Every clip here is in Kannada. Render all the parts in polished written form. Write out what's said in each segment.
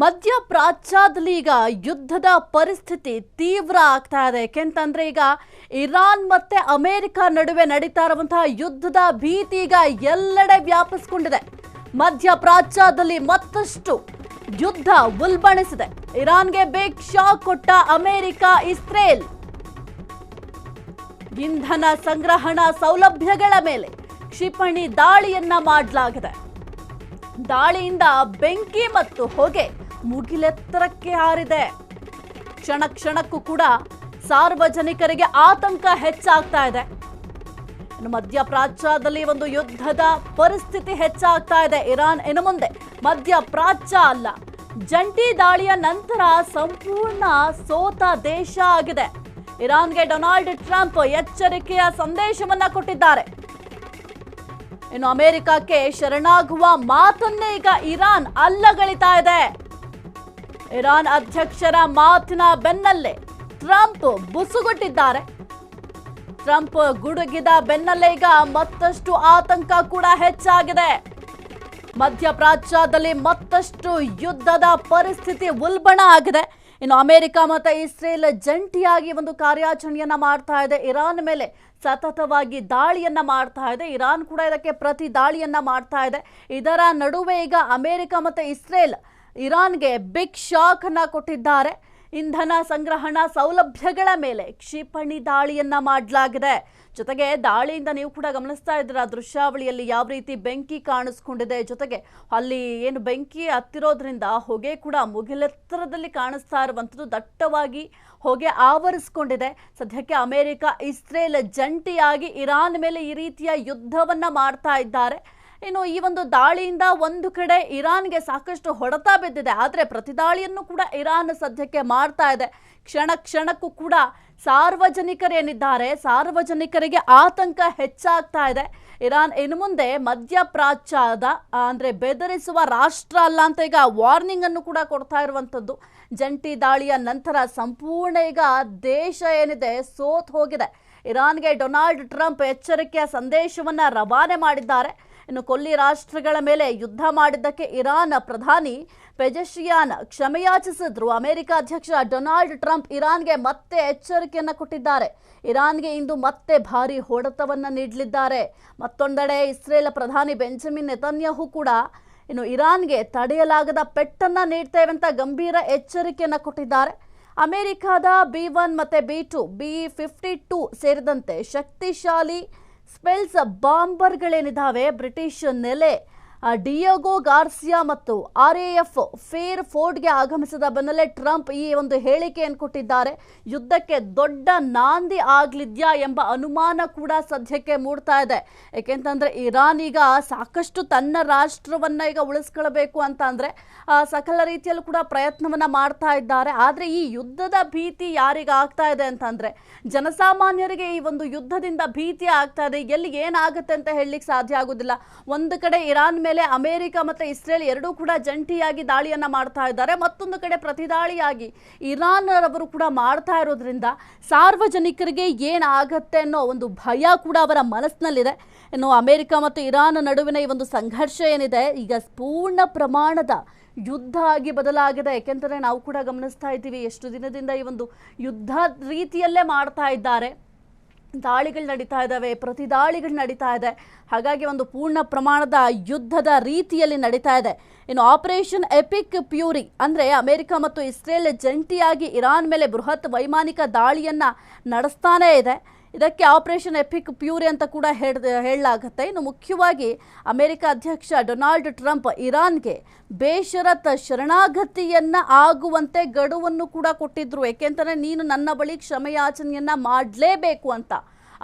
ಮಧ್ಯಪ್ರಾಚ್ಯದಲ್ಲಿ ಈಗ ಯುದ್ಧದ ಪರಿಸ್ಥಿತಿ ತೀವ್ರ ಆಗ್ತಾ ಇದೆ. ಯಾಕೆಂತಂದ್ರೆ ಈಗ ಇರಾನ್ ಮತ್ತೆ ಅಮೆರಿಕ ನಡುವೆ ನಡೀತಾ ಇರುವಂತಹ ಯುದ್ಧದ ಭೀತಿ ಈಗ ಎಲ್ಲೆಡೆ ವ್ಯಾಪಿಸಿಕೊಂಡಿದೆ. ಮಧ್ಯಪ್ರಾಚ್ಯದಲ್ಲಿ ಮತ್ತಷ್ಟು ಯುದ್ಧ ಉಲ್ಬಣಿಸಿದೆ. ಇರಾನ್ಗೆ ಬಿಗ್ ಶಾಕ್ ಕೊಟ್ಟ ಅಮೆರಿಕ, ಇಸ್ರೇಲ್ ಇಂಧನ ಸಂಗ್ರಹಣಾ ಸೌಲಭ್ಯಗಳ ಮೇಲೆ ಕ್ಷಿಪಣಿ ದಾಳಿಯನ್ನ ಮಾಡಲಾಗಿದೆ. ದಾಳಿಯಿಂದ ಬೆಂಕಿ ಮತ್ತು ಹೊಗೆ ಮುಗಿಲೆತ್ತರಕ್ಕೆ ಹಾರಿದೆ. ಕ್ಷಣ ಕ್ಷಣಕ್ಕೂ ಕೂಡ ಸಾರ್ವಜನಿಕರಿಗೆ ಆತಂಕ ಹೆಚ್ಚಾಗ್ತಾ ಇದೆ. ಮಧ್ಯಪ್ರಾಚ್ಯದಲ್ಲಿ ಒಂದು ಯುದ್ಧದ ಪರಿಸ್ಥಿತಿ ಹೆಚ್ಚಾಗ್ತಾ ಇದೆ. ಇರಾನ್ ಇನ್ನು ಮುಂದೆ ಮಧ್ಯಪ್ರಾಚ್ಯ ಅಲ್ಲ, ಜಂಟಿ ದಾಳಿಯ ನಂತರ ಸಂಪೂರ್ಣ ಸೋತ ದೇಶ ಆಗಿದೆ. ಇರಾನ್ಗೆ ಡೊನಾಲ್ಡ್ ಟ್ರಂಪ್ ಎಚ್ಚರಿಕೆಯ ಸಂದೇಶವನ್ನ ಕೊಟ್ಟಿದ್ದಾರೆ. ಇನ್ನು ಅಮೆರಿಕಕ್ಕೆ ಶರಣಾಗುವ ಮಾತನ್ನೇ ಈಗ ಇರಾನ್ ಅಲ್ಲಗಳಿತಾ ಇದೆ. ಇರಾನ್ ಅಧ್ಯಕ್ಷರ ಮಾತಿನ ಬೆನ್ನಲ್ಲೇ ಟ್ರಂಪ್ ಬುಸುಗುಟ್ಟಿದ್ದಾರೆ. ಟ್ರಂಪ್ ಗುಡುಗಿದ ಬೆನ್ನಲ್ಲೇ ಈಗ ಮತ್ತಷ್ಟು ಆತಂಕ ಕೂಡ ಹೆಚ್ಚಾಗಿದೆ. ಮಧ್ಯಪ್ರಾಚ್ಯದಲ್ಲಿ ಮತ್ತಷ್ಟು ಯುದ್ಧದ ಪರಿಸ್ಥಿತಿ ಉಲ್ಬಣ ಆಗಿದೆ. ಇನ್ನು ಅಮೆರಿಕ ಮತ್ತು ಇಸ್ರೇಲ್ ಜಂಟಿಯಾಗಿ ಒಂದು ಕಾರ್ಯಾಚರಣೆಯನ್ನ ಮಾಡ್ತಾ ಇದೆ. ಇರಾನ್ ಮೇಲೆ ಸತತವಾಗಿ ದಾಳಿಯನ್ನ ಮಾಡ್ತಾ ಇದೆ. ಇರಾನ್ ಕೂಡ ಇದಕ್ಕೆ ಪ್ರತಿ ದಾಳಿಯನ್ನ ಮಾಡ್ತಾ ಇದೆ. ಇದರ ನಡುವೆ ಈಗ ಅಮೆರಿಕ ಮತ್ತು ಇಸ್ರೇಲ್ ಇರಾನ್ಗೆ ಬಿಗ್ ಶಾಕ್ ಅನ್ನ ಕೊಟ್ಟಿದ್ದಾರೆ. ಇಂಧನ ಸಂಗ್ರಹಣಾ ಸೌಲಭ್ಯಗಳ ಮೇಲೆ ಕ್ಷಿಪಣಿ ದಾಳಿಯನ್ನ ಮಾಡಲಾಗಿದೆ. ಜೊತೆಗೆ ದಾಳಿಯಿಂದ ನೀವು ಕೂಡ ಗಮನಿಸ್ತಾ ಇದ್ದೀರಾ ದೃಶ್ಯಾವಳಿಯಲ್ಲಿ ಯಾವ ರೀತಿ ಬೆಂಕಿ ಕಾಣಿಸ್ಕೊಂಡಿದೆ. ಜೊತೆಗೆ ಅಲ್ಲಿ ಏನು ಬೆಂಕಿ ಹತ್ತಿರೋದ್ರಿಂದ ಹೊಗೆ ಕೂಡ ಮುಗಿಲೆತ್ತರದಲ್ಲಿ ಕಾಣಿಸ್ತಾ ಇರುವಂಥದ್ದು, ದಟ್ಟವಾಗಿ ಹೊಗೆ ಆವರಿಸ್ಕೊಂಡಿದೆ. ಸದ್ಯಕ್ಕೆ ಅಮೆರಿಕ, ಇಸ್ರೇಲ್ ಜಂಟಿಯಾಗಿ ಇರಾನ್ ಮೇಲೆ ಈ ರೀತಿಯ ಯುದ್ಧವನ್ನ ಮಾಡ್ತಾ ಇದ್ದಾರೆ. ಇನ್ನು ಈ ಒಂದು ದಾಳಿಯಿಂದ ಒಂದು ಕಡೆ ಇರಾನ್ಗೆ ಸಾಕಷ್ಟು ಹೊಡೆತ ಬಿದ್ದಿದೆ. ಆದರೆ ಪ್ರತಿದಾಳಿಯನ್ನು ಕೂಡ ಇರಾನ್ ಸದ್ಯಕ್ಕೆ ಮಾಡ್ತಾ ಇದೆ. ಕ್ಷಣ ಕ್ಷಣಕ್ಕೂ ಕೂಡ ಸಾರ್ವಜನಿಕರೇನಿದ್ದಾರೆ, ಸಾರ್ವಜನಿಕರಿಗೆ ಆತಂಕ ಹೆಚ್ಚಾಗ್ತಾ ಇದೆ. ಇರಾನ್ ಇನ್ನು ಮುಂದೆ ಮಧ್ಯಪ್ರಾಚ್ಯದ ಅಂದ್ರೆ ಬೆದರಿಸುವ ರಾಷ್ಟ್ರ ಅಲ್ಲ ಅಂತ ಈಗ ವಾರ್ನಿಂಗ್ ಅನ್ನು ಕೂಡ ಕೊಡ್ತಾ ಇರುವಂಥದ್ದು. ಜಂಟಿ ದಾಳಿಯ ನಂತರ ಸಂಪೂರ್ಣ ಈಗ ದೇಶ ಏನಿದೆ ಸೋತ್ ಹೋಗಿದೆ. ಇರಾನ್ಗೆ ಡೊನಾಲ್ಡ್ ಟ್ರಂಪ್ ಎಚ್ಚರಿಕೆಯ ಸಂದೇಶವನ್ನ ರವಾನೆ ಮಾಡಿದ್ದಾರೆ. ಇನ್ನು ಕೊಲ್ಲಿ ರಾಷ್ಟ್ರಗಳ ಮೇಲೆ ಯುದ್ಧ ಮಾಡಿದ್ದಕ್ಕೆ ಇರಾನ್ ಪ್ರಧಾನಿ ಪೆಜೆಶಿಯಾನ್ ಕ್ಷಮೆಯಾಚಿಸಿದ್ರು. ಅಮೆರಿಕ ಅಧ್ಯಕ್ಷ ಡೊನಾಲ್ಡ್ ಟ್ರಂಪ್ ಇರಾನ್ಗೆ ಮತ್ತೆ ಎಚ್ಚರಿಕೆಯನ್ನ ಕೊಟ್ಟಿದ್ದಾರೆ. ಇರಾನ್ಗೆ ಇಂದು ಮತ್ತೆ ಭಾರಿ ಹೊಡೆತವನ್ನ ನೀಡಲಿದ್ದಾರೆ. ಮತ್ತೊಂದೆಡೆ ಇಸ್ರೇಲ್ ಪ್ರಧಾನಿ ಬೆಂಜಮಿನ್ ನೆತನ್ಯಾಹು ಕೂಡ ಇನ್ನು ಇರಾನ್ಗೆ ತಡೆಯಲಾಗದ ಪೆಟ್ಟನ್ನ ನೀಡ್ತೇವೆ ಅಂತ ಗಂಭೀರ ಎಚ್ಚರಿಕೆಯನ್ನ ಕೊಟ್ಟಿದ್ದಾರೆ. ಅಮೆರಿಕದ B-1 ಮತ್ತೆ B-2, B-52 ಸೇರಿದಂತೆ ಶಕ್ತಿಶಾಲಿ ಸ್ಪೆಲ್ಸ್ ಬಾಂಬರ್ಗಳೇನಿದ್ದಾವೆ ಬ್ರಿಟಿಷ್ ನೆಲೆ ಡಿಯೇಗೋ ಗಾರ್ಸಿಯಾ ಮತ್ತು RAF ಫೇರ್ ಫೋರ್ಡ್ಗೆ ಆಗಮಿಸಿದ ಬೆನ್ನಲ್ಲೇ ಟ್ರಂಪ್ ಈ ಒಂದು ಹೇಳಿಕೆಯನ್ನು ಕೊಟ್ಟಿದ್ದಾರೆ. ಯುದ್ಧಕ್ಕೆ ದೊಡ್ಡ ನಾಂದಿ ಆಗ್ಲಿದ್ಯಾ ಎಂಬ ಅನುಮಾನ ಕೂಡ ಸದ್ಯಕ್ಕೆ ಮೂಡ್ತಾ ಇದೆ. ಯಾಕೆಂತಂದ್ರೆ ಇರಾನ್ ಈಗ ಸಾಕಷ್ಟು ತನ್ನ ರಾಷ್ಟ್ರವನ್ನ ಈಗ ಉಳಿಸ್ಕೊಳ್ಬೇಕು ಅಂತ ಅಂದ್ರೆ ಸಕಲ ರೀತಿಯಲ್ಲೂ ಕೂಡ ಪ್ರಯತ್ನವನ್ನ ಮಾಡ್ತಾ ಇದ್ದಾರೆ. ಆದ್ರೆ ಈ ಯುದ್ಧದ ಭೀತಿ ಯಾರಿಗೆ ಆಗ್ತಾ ಇದೆ ಅಂತಂದ್ರೆ ಜನಸಾಮಾನ್ಯರಿಗೆ ಈ ಒಂದು ಯುದ್ಧದಿಂದ ಭೀತಿ ಆಗ್ತಾ ಇದೆ. ಎಲ್ಲಿ ಏನಾಗುತ್ತೆ ಅಂತ ಹೇಳಲಿಕ್ಕೆ ಸಾಧ್ಯ ಆಗುದಿಲ್ಲ. ಒಂದು ಕಡೆ ಇರಾನ್ ಮೇಲೆ ಅಮೆರಿಕ ಮತ್ತು ಇಸ್ರೇಲ್ ಎರಡೂ ಕೂಡ ಜಂಟಿಯಾಗಿ ದಾಳಿಯನ್ನ ಮಾಡ್ತಾ ಇದ್ದಾರೆ. ಮತ್ತೊಂದು ಕಡೆ ಪ್ರತಿದಾಳಿಯಾಗಿ ಇರಾನ್ ಅವರು ಕೂಡ ಮಾಡ್ತಾ ಇರೋದ್ರಿಂದ ಸಾರ್ವಜನಿಕರಿಗೆ ಏನಾಗತ್ತೆ ಅನ್ನೋ ಒಂದು ಭಯ ಕೂಡ ಅವರ ಮನಸ್ಸಿನಲ್ಲಿದೆ. ಇನ್ನು ಅಮೆರಿಕ ಮತ್ತು ಇರಾನ್ ನಡುವಿನ ಈ ಒಂದು ಸಂಘರ್ಷ ಏನಿದೆ ಈಗ ಪೂರ್ಣ ಪ್ರಮಾಣದ ಯುದ್ಧ ಆಗಿ ಬದಲಾಗಿದೆ. ಯಾಕೆಂದರೆ ನಾವು ಕೂಡ ಗಮನಿಸ್ತಾ ಇದ್ದೀವಿ ಎಷ್ಟು ದಿನದಿಂದ ಈ ಒಂದು ಯುದ್ಧ ರೀತಿಯಲ್ಲೇ ಮಾಡ್ತಾ ಇದ್ದಾರೆ. ದಾಳಿಗಳು ನಡೀತಾ ಇದ್ದಾವೆ, ಪ್ರತಿದಾಳಿಗಳು ನಡೀತಾ ಇದೆ. ಹಾಗಾಗಿ ಒಂದು ಪೂರ್ಣ ಪ್ರಮಾಣದ ಯುದ್ಧದ ರೀತಿಯಲ್ಲಿ ನಡೀತಾ ಇದೆ. ಇನ್ನು ಆಪರೇಷನ್ ಎಪಿಕ್ ಫ್ಯೂರಿ ಅಂದರೆ ಅಮೆರಿಕ ಮತ್ತು ಇಸ್ರೇಲ್ ಜಂಟಿಯಾಗಿ ಇರಾನ್ ಮೇಲೆ ಬೃಹತ್ ವೈಮಾನಿಕ ದಾಳಿಯನ್ನ ನಡೆಸ್ತಾನೇ ಇದೆ. ಇದಕ್ಕೆ ಆಪರೇಷನ್ ಎಪಿಕ್ ಫ್ಯೂರಿ ಅಂತ ಕೂಡ ಹೇಳಲಾಗುತ್ತೆ. ಇನ್ನು ಮುಖ್ಯವಾಗಿ ಅಮೆರಿಕ ಅಧ್ಯಕ್ಷ ಡೊನಾಲ್ಡ್ ಟ್ರಂಪ್ ಇರಾನ್ಗೆ ಬೇಷರತ್ ಶರಣಾಗತಿಯನ್ನ ಆಗುವಂತೆ ಗಡುವನ್ನು ಕೂಡ ಕೊಟ್ಟಿದ್ರು. ಏಕೆಂದರೆ ನೀನು ನನ್ನ ಬಳಿ ಕ್ಷಮೆಯಾಚನೆಯನ್ನ ಮಾಡಲೇಬೇಕು ಅಂತ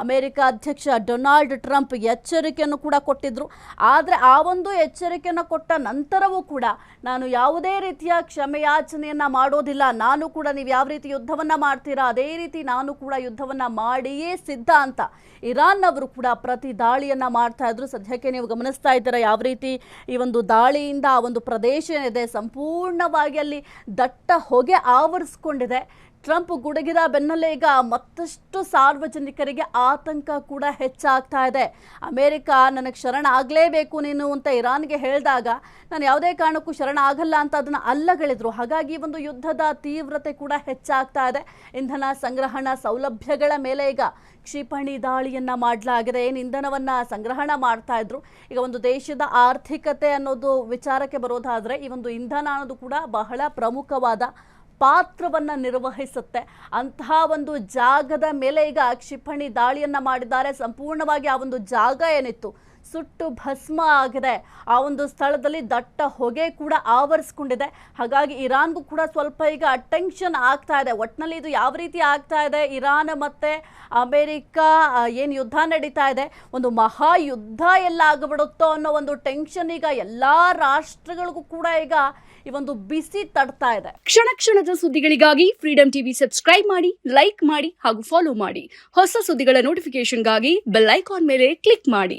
ಅಮೆರಿಕ ಅಧ್ಯಕ್ಷ ಡೊನಾಲ್ಡ್ ಟ್ರಂಪ್ ಎಚ್ಚರಿಕೆಯನ್ನು ಕೂಡ ಕೊಟ್ಟಿದ್ರು. ಆದರೆ ಆ ಒಂದು ಎಚ್ಚರಿಕೆಯನ್ನು ಕೊಟ್ಟ ನಂತರವೂ ಕೂಡ ನಾನು ಯಾವುದೇ ರೀತಿಯ ಕ್ಷಮೆಯಾಚನೆಯನ್ನ ಮಾಡೋದಿಲ್ಲ, ನಾನು ಕೂಡ ನೀವು ಯಾವ ರೀತಿ ಯುದ್ಧವನ್ನ ಮಾಡ್ತೀರಾ ಅದೇ ರೀತಿ ನಾನು ಕೂಡ ಯುದ್ಧವನ್ನ ಮಾಡಿಯೇ ಸಿದ್ಧ ಅಂತ ಇರಾನ್ ಅವರು ಕೂಡ ಪ್ರತಿ ದಾಳಿಯನ್ನ ಮಾಡ್ತಾ ಇದ್ರು. ಸದ್ಯಕ್ಕೆ ನೀವು ಗಮನಿಸ್ತಾ ಇದ್ದೀರಾ ಯಾವ ರೀತಿ ಈ ಒಂದು ದಾಳಿಯಿಂದ ಆ ಒಂದು ಪ್ರದೇಶ ಏನಿದೆ ಸಂಪೂರ್ಣವಾಗಿ ಅಲ್ಲಿ ದಟ್ಟ ಹೊಗೆ ಆವರಿಸ್ಕೊಂಡಿದೆ. ಟ್ರಂಪ್ ಗುಡುಗಿದ ಬೆನ್ನಲ್ಲೇ ಈಗ ಮತ್ತಷ್ಟು ಸಾರ್ವಜನಿಕರಿಗೆ ಆತಂಕ ಕೂಡ ಹೆಚ್ಚಾಗ್ತಾ ಇದೆ. ಅಮೆರಿಕ ನನಗೆ ಶರಣ ಆಗಲೇಬೇಕು ನೀನು ಅಂತ ಇರಾನ್ಗೆ ಹೇಳಿದಾಗ ನಾನು ಯಾವುದೇ ಕಾರಣಕ್ಕೂ ಶರಣ ಆಗಲ್ಲ ಅಂತ ಅದನ್ನು ಅಲ್ಲಗಳಿದ್ರು. ಹಾಗಾಗಿ ಒಂದು ಯುದ್ಧದ ತೀವ್ರತೆ ಕೂಡ ಹೆಚ್ಚಾಗ್ತಾ ಇದೆ. ಇಂಧನ ಸಂಗ್ರಹಣಾ ಸೌಲಭ್ಯಗಳ ಮೇಲೆ ಈಗ ಕ್ಷಿಪಣಿ ದಾಳಿಯನ್ನ ಮಾಡಲಾಗಿದೆ. ಏನು ಇಂಧನವನ್ನ ಸಂಗ್ರಹಣ ಮಾಡ್ತಾ ಇದ್ರು, ಈಗ ಒಂದು ದೇಶದ ಆರ್ಥಿಕತೆ ಅನ್ನೋದು ವಿಚಾರಕ್ಕೆ ಬರೋದಾದ್ರೆ ಈ ಒಂದು ಇಂಧನ ಅನ್ನೋದು ಕೂಡ ಬಹಳ ಪ್ರಮುಖವಾದ ಪಾತ್ರವನ್ನ ನಿರ್ವಹಿಸುತ್ತೆ. ಅಂತಹ ಒಂದು ಜಾಗದ ಮೇಲೆ ಈಗ ಕ್ಷಿಪಣಿ ದಾಳಿಯನ್ನ ಮಾಡಿದ್ದಾರೆ. ಸಂಪೂರ್ಣವಾಗಿ ಆ ಒಂದು ಜಾಗ ಏನಿತ್ತು ಸುಟ್ಟು ಭಸ್ಮ ಆಗಿದೆ. ಆ ಒಂದು ಸ್ಥಳದಲ್ಲಿ ದಟ್ಟ ಹೊಗೆ ಕೂಡ ಆವರಿಸ್ಕೊಂಡಿದೆ. ಹಾಗಾಗಿ ಇರಾನ್ಗೂ ಕೂಡ ಸ್ವಲ್ಪ ಈಗ ಟೆನ್ಷನ್ ಆಗ್ತಾ ಇದೆ. ಒಟ್ಟಿನಲ್ಲಿ ಇದು ಯಾವ ರೀತಿ ಆಗ್ತಾ ಇದೆ, ಇರಾನ್ ಮತ್ತೆ ಅಮೆರಿಕ ಏನು ಯುದ್ಧ ನಡೀತಾ ಇದೆ, ಒಂದು ಮಹಾ ಯುದ್ಧ ಎಲ್ಲ ಆಗಿಬಿಡುತ್ತೋ ಅನ್ನೋ ಒಂದು ಟೆನ್ಷನ್ ಈಗ ಎಲ್ಲಾ ರಾಷ್ಟ್ರಗಳಿಗೂ ಕೂಡ ಈಗ ಈ ಒಂದು ಬಿಸಿ ತಡ್ತಾ ಇದೆ. ಕ್ಷಣ ಕ್ಷಣದ ಸುದ್ದಿಗಳಿಗಾಗಿ ಫ್ರೀಡಂ ಟಿವಿ ಸಬ್ಸ್ಕ್ರೈಬ್ ಮಾಡಿ, ಲೈಕ್ ಮಾಡಿ ಹಾಗೂ ಫಾಲೋ ಮಾಡಿ. ಹೊಸ ಸುದ್ದಿಗಳ ನೋಟಿಫಿಕೇಶನ್ಗಾಗಿ ಬೆಲ್ ಐಕಾನ್ ಮೇಲೆ ಕ್ಲಿಕ್ ಮಾಡಿ.